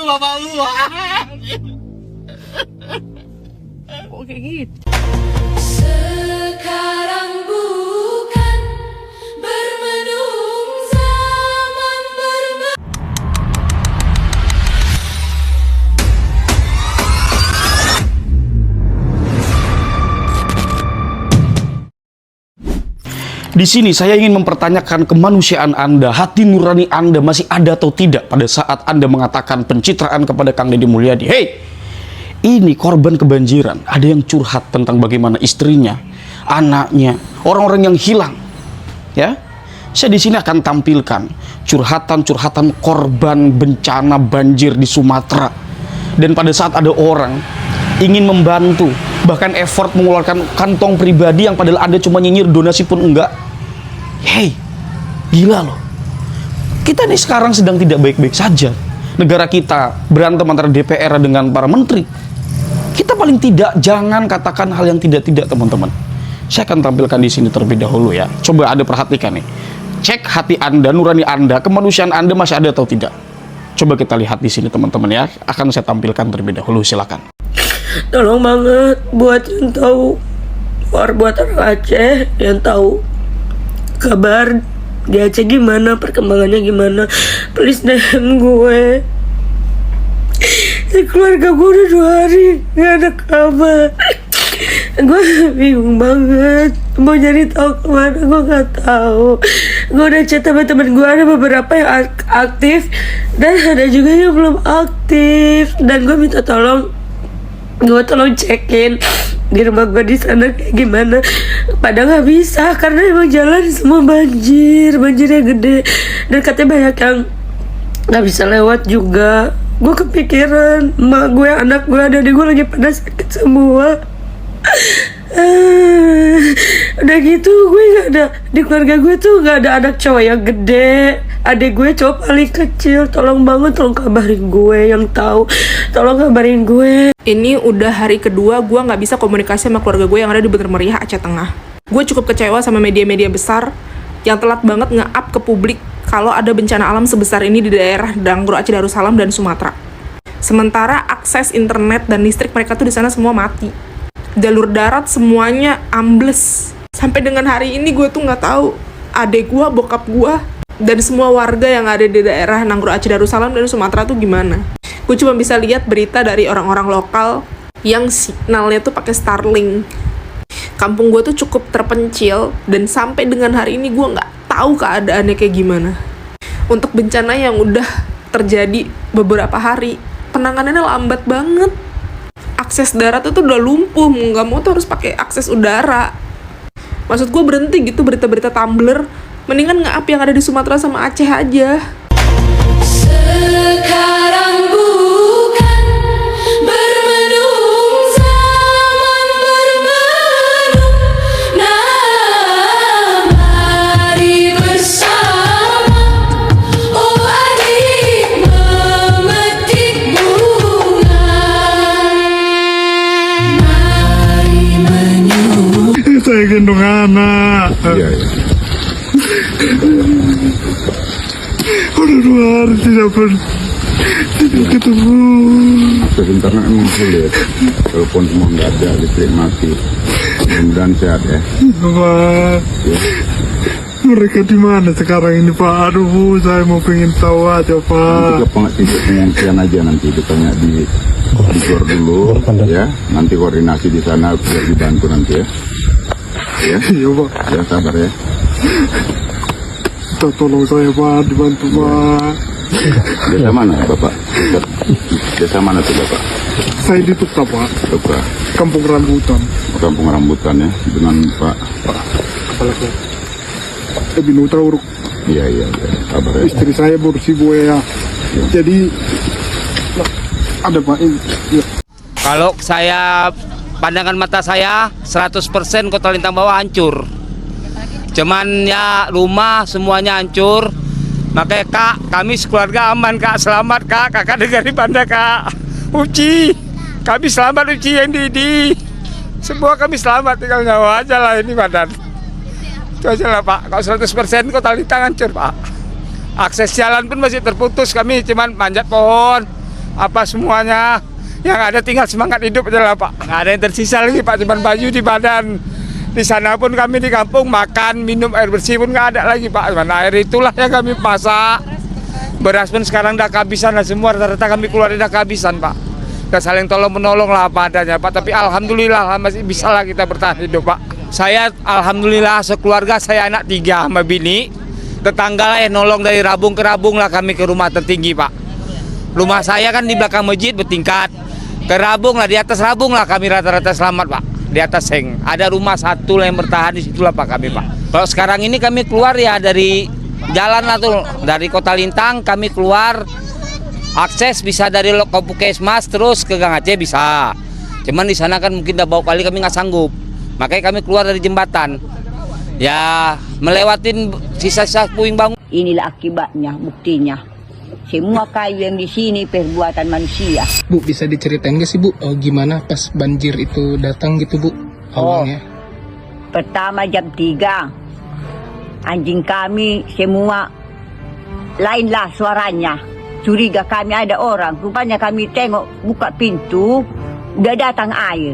bapakmu. Kok kayak gitu? Sekarang bukan bermenung zaman Di sini saya ingin mempertanyakan kemanusiaan Anda, hati nurani Anda masih ada atau tidak pada saat Anda mengatakan pencitraan kepada Kang Deddy Mulyadi. Hei, ini korban kebanjiran, ada yang curhat tentang bagaimana istrinya, anaknya, orang-orang yang hilang. Ya, saya di sini akan tampilkan curhatan-curhatan korban bencana banjir di Sumatera. Dan pada saat ada orang ingin membantu, bahkan effort mengeluarkan kantong pribadi yang padahal Anda cuma nyinyir, donasi pun enggak. Hei, gila loh. Kita nih sekarang sedang tidak baik-baik saja. Negara kita berantem antara DPR dengan para menteri. Kita paling tidak jangan katakan hal yang tidak-tidak, teman-teman. Saya akan tampilkan di sini terlebih dahulu ya. Coba Anda perhatikan nih. Cek hati Anda, nurani Anda, kemanusiaan Anda masih ada atau tidak. Coba kita lihat di sini, teman-teman ya. Akan saya tampilkan terlebih dahulu, silakan. Tolong banget buat yang tahu, buat orang Aceh yang tahu kabar di Aceh gimana, perkembangannya gimana, please DM gue. Keluarga gue udah 2 hari gak ada kabar. Gue bingung banget mau nyari tahu kemana, gue gak tahu. Gue udah chat sama temen gue, ada beberapa yang aktif dan ada juga yang belum aktif, dan gue minta tolong cekin di rumah gue di sana kayak gimana. Padahal nggak bisa karena emang jalan semua banjirnya gede, dan katanya banyak yang nggak bisa lewat juga. Gue kepikiran emak gue, anak gue, adik gue lagi pada sakit semua. Udah gitu gue nggak ada, di keluarga gue tuh nggak ada anak cowok yang gede, adik gue cowok paling kecil. Tolong banget, tolong kabarin gue yang tahu, tolong kabarin gue. Ini udah hari kedua gue nggak bisa komunikasi sama keluarga gue yang ada di Bener Meriah, Aceh Tengah. Gue cukup kecewa sama media-media besar yang telat banget nge-up ke publik kalau ada bencana alam sebesar ini di daerah Danggro, Aceh Darussalam, dan Sumatera. Sementara akses internet dan listrik mereka tuh di sana semua mati. Jalur darat semuanya ambles. Sampai dengan hari ini gue tuh nggak tahu adek gue, bokap gue, dan semua warga yang ada di daerah Danggro, Aceh Darussalam, dan Sumatera tuh gimana. Gue cuma bisa lihat berita dari orang-orang lokal yang signalnya tuh pakai Starlink. Kampung gue tuh cukup terpencil, dan sampai dengan hari ini gue nggak tahu keadaannya kayak gimana. Untuk bencana yang udah terjadi beberapa hari, penanganannya lambat banget. Akses darat itu udah lumpuh, mau nggak mau tuh harus pakai akses udara. Maksud gue berhenti gitu berita-berita Tumblr, mendingan nge-up yang ada di Sumatera sama Aceh aja. sekarang bukan bermenung zaman bermenung. Nah, mari bersama, oh adik, memetik bunga. Mari menyuruh. Saya gendong anak. Iya. Udah 2 hari tidak ketemu. Sebentar emang sulit. Telepon semua nggak ada, listrik mati. Mudah-mudahan sehat ya. Pak, Ya. mereka di mana sekarang ini Pak? Aduh, saya mau pengen tahu aja Nanti Pak. ke pengungsian aja, nanti ditanya di gor dulu ya. Nanti koordinasi di sana biar dibantu nanti ya. Ya, Iya Pak, ya sabar ya. tolong saya Pak, dibantu Pak. Desa mana Bapak? Desa mana tuh Bapak? Saya di Tukta Pak, Bapak Kampung Rambutan. Kampung Rambutan ya, dengan Pak. Kepala saya. Binutra Uruk. Iya, sabar ya. Istri saya bersih gue ya. Jadi ada Pak ini. Ya. Kalau saya, pandangan mata saya 100% Kota Lintang Bawah hancur. Cuman ya rumah semuanya hancur. Makanya Kak, kami sekeluarga aman Kak, selamat Kak. Kakak dengar di Banda Kak. Uci, kami selamat Uci yang Didi. Semua kami selamat, tinggal nyawa aja lah ini badan. Itu aja lah Pak, kalau 100% Kota Lintang hancur Pak. Akses jalan pun masih terputus, kami cuman manjat pohon. apa semuanya. Yang ada tinggal semangat hidup aja lah Pak. Nggak ada yang tersisa lagi Pak, cuma baju di badan. Di sana pun kami di kampung makan, minum air bersih pun nggak ada lagi Pak. Cuma air itulah yang kami masak. Beras pun sekarang udah kehabisan lah semua, rata-rata kami keluar udah kehabisan Pak. Kita saling tolong menolong lah apa adanya Pak. Tapi alhamdulillah lah, masih bisa lah kita bertahan hidup Pak. Saya alhamdulillah sekeluarga, saya anak 3 sama bini. Tetangga lah yang nolong dari rabung ke rabung lah kami ke rumah tertinggi Pak. Rumah saya kan di belakang masjid bertingkat. Ke rabung lah, di atas rabung lah kami rata-rata selamat Pak. Di atas seng. Ada rumah satu lah yang bertahan di situlah Pak kami Pak. Kalau sekarang ini kami keluar ya dari jalan lah tuh. Dari Kota Lintang kami keluar. Akses bisa dari Puskesmas terus ke Gang Aceh bisa. Cuman di sana kan mungkin udah bau kali kami nggak sanggup. Makanya kami keluar dari jembatan. Ya melewatin sisa-sisa puing bangun. Inilah akibatnya, buktinya. Semua kayu yang di sini perbuatan manusia. Bu, bisa diceritain nggak sih Bu, gimana pas banjir itu datang gitu Bu, awalnya? Pertama jam 3, anjing kami semua lainlah suaranya. Curiga kami ada orang, rupanya kami tengok buka pintu, udah datang air.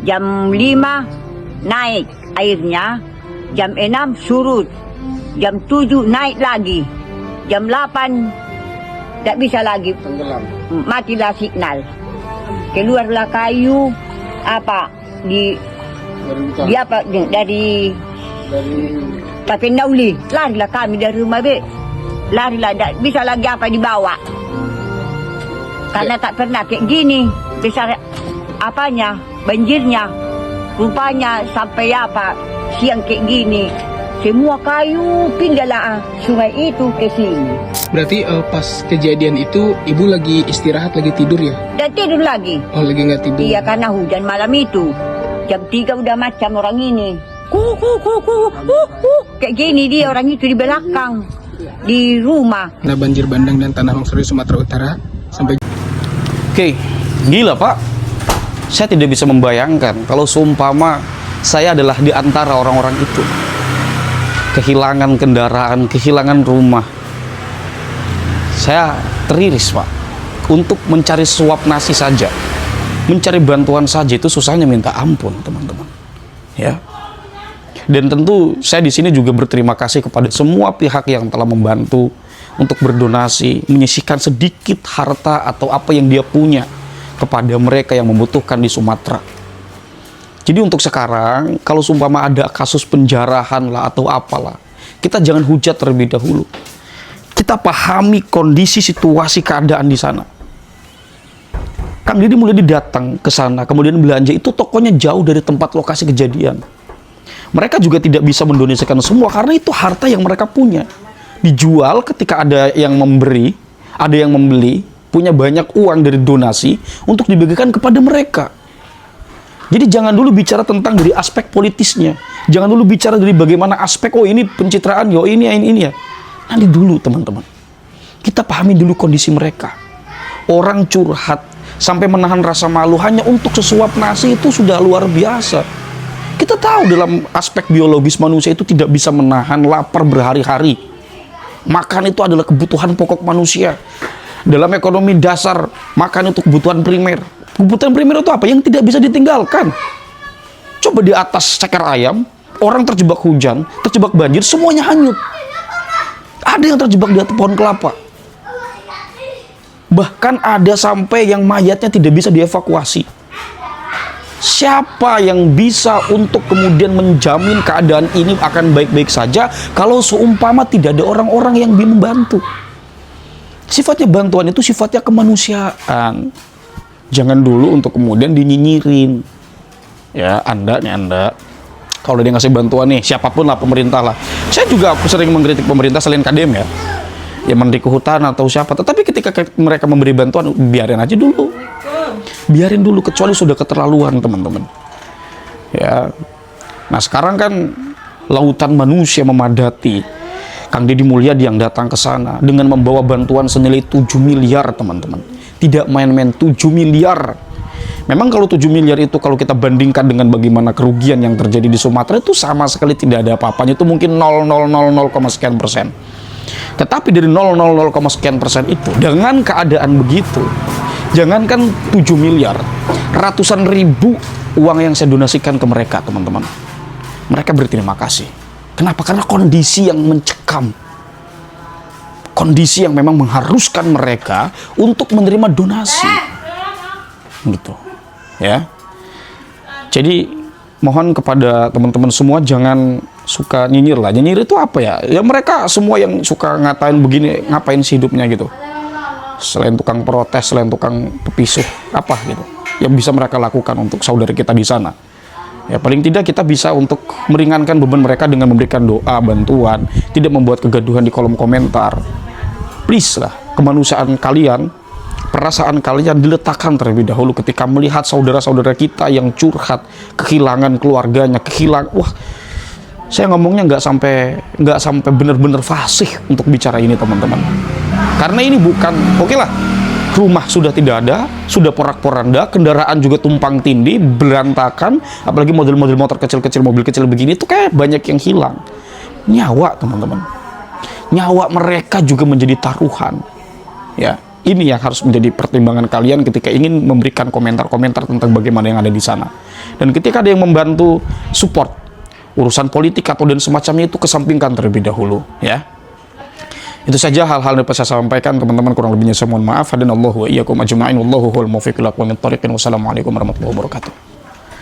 Jam 5 naik airnya, jam 6 surut, jam 7 naik lagi, jam 8 tak bisa lagi, matilah signal. Keluarlah kayu dari pakai nauli, larilah kami dari rumah be, larilah, tak bisa lagi apa dibawa. Karena tak pernah kayak gini, besar apanya, banjirnya, rupanya sampai siang kayak gini. Semua kayu pindahlah sungai itu ke sini. Berarti pas kejadian itu ibu lagi istirahat, lagi tidur ya? Dan tidur lagi. Oh, lagi nggak tidur? Iya, karena hujan malam itu. Jam 3 udah macam orang ini. Kayak gini dia orang itu di belakang. Di rumah. Nah, banjir bandang dan tanah longsor di Sumatera Utara sampai... Oke, gila Pak. Saya tidak bisa membayangkan kalau seumpama saya adalah di antara orang-orang itu. Kehilangan kendaraan, kehilangan rumah. Saya teriris Pak. Untuk mencari suap nasi saja, mencari bantuan saja itu susahnya minta ampun teman-teman. Ya. Dan tentu saya di sini juga berterima kasih kepada semua pihak yang telah membantu untuk berdonasi, menyisihkan sedikit harta atau apa yang dia punya kepada mereka yang membutuhkan di Sumatera. Jadi untuk sekarang, kalau seumpama ada kasus penjarahan lah atau apalah, kita jangan hujat terlebih dahulu. Kita pahami kondisi, situasi, keadaan di sana. Kang Deddy mulai datang ke sana, kemudian belanja, itu tokonya jauh dari tempat lokasi kejadian. Mereka juga tidak bisa mendonasikan semua, karena itu harta yang mereka punya. Dijual ketika ada yang memberi, ada yang membeli, punya banyak uang dari donasi, untuk dibagikan kepada mereka. Jadi jangan dulu bicara tentang dari aspek politisnya. Jangan dulu bicara dari bagaimana aspek, oh ini pencitraan, oh ini ya. Nanti dulu teman-teman. Kita pahami dulu kondisi mereka. Orang curhat sampai menahan rasa malu hanya untuk sesuap nasi itu sudah luar biasa. Kita tahu dalam aspek biologis manusia itu tidak bisa menahan lapar berhari-hari. Makan itu adalah kebutuhan pokok manusia. Dalam ekonomi dasar, makan itu kebutuhan primer. Kebutuhan primer itu apa? Yang tidak bisa ditinggalkan. Coba di atas ceker ayam, orang terjebak hujan, terjebak banjir, semuanya hanyut. Ada yang terjebak di atas pohon kelapa. Bahkan ada sampai yang mayatnya tidak bisa dievakuasi. Siapa yang bisa untuk kemudian menjamin keadaan ini akan baik-baik saja kalau seumpama tidak ada orang-orang yang membantu? Sifatnya bantuan itu sifatnya kemanusiaan. Jangan dulu untuk kemudian dinyinyirin. Ya, Anda, kalau dia ngasih bantuan nih, siapapun lah, pemerintah lah. Saya juga sering mengkritik pemerintah selain KDM ya. Ya Menteri Kehutanan atau siapa. Tetapi ketika mereka memberi bantuan, biarin aja dulu. Biarin dulu, kecuali sudah keterlaluan teman-teman. Ya. Nah sekarang kan lautan manusia memadati. Kang Deddy Mulyadi yang datang ke sana dengan membawa bantuan senilai 7 miliar teman-teman. Tidak main-main, 7 miliar. Memang kalau 7 miliar itu kalau kita bandingkan dengan bagaimana kerugian yang terjadi di Sumatera itu sama sekali tidak ada apa-apanya. Itu mungkin 0,000 sekian persen. Tetapi dari 0,000 sekian persen itu dengan keadaan begitu, Jangankan 7 miliar, ratusan ribu uang yang saya donasikan ke mereka, teman-teman. Mereka berterima kasih. Kenapa? Karena kondisi yang mencekam. Kondisi yang memang mengharuskan mereka untuk menerima donasi. Gitu. Ya. Jadi mohon kepada teman-teman semua jangan suka nyinyir lah. Nyinyir itu apa ya? Ya mereka semua yang suka ngatain begini, ngapain sih hidupnya gitu. Selain tukang protes, selain tukang pepisuh, apa gitu yang bisa mereka lakukan untuk saudara kita di sana. Ya paling tidak kita bisa untuk meringankan beban mereka dengan memberikan doa, bantuan, tidak membuat kegaduhan di kolom komentar. Please lah, kemanusiaan kalian, perasaan kalian diletakkan terlebih dahulu ketika melihat saudara-saudara kita yang curhat, kehilangan keluarganya, kehilangan, wah, saya ngomongnya nggak sampai benar-benar fasih untuk bicara ini, teman-teman. Karena ini bukan, oke lah, rumah sudah tidak ada, sudah porak-poranda, kendaraan juga tumpang tindih, berantakan, apalagi model-model motor kecil-kecil, mobil kecil begini, itu kayak banyak yang hilang. Nyawa, teman-teman. Nyawa mereka juga menjadi taruhan. Ya, ini yang harus menjadi pertimbangan kalian ketika ingin memberikan komentar-komentar tentang bagaimana yang ada di sana. Dan ketika ada yang membantu support urusan politik atau dan semacamnya, itu kesampingkan terlebih dahulu, ya. Itu saja hal-hal yang dapat saya sampaikan, teman-teman. Kurang lebihnya saya mohon maaf. Hadanallahu wa iyyakum ajma'in. Wallahu huwal muwaffiq ila aqwamit thoriqin. Wassalamualaikum warahmatullahi wabarakatuh.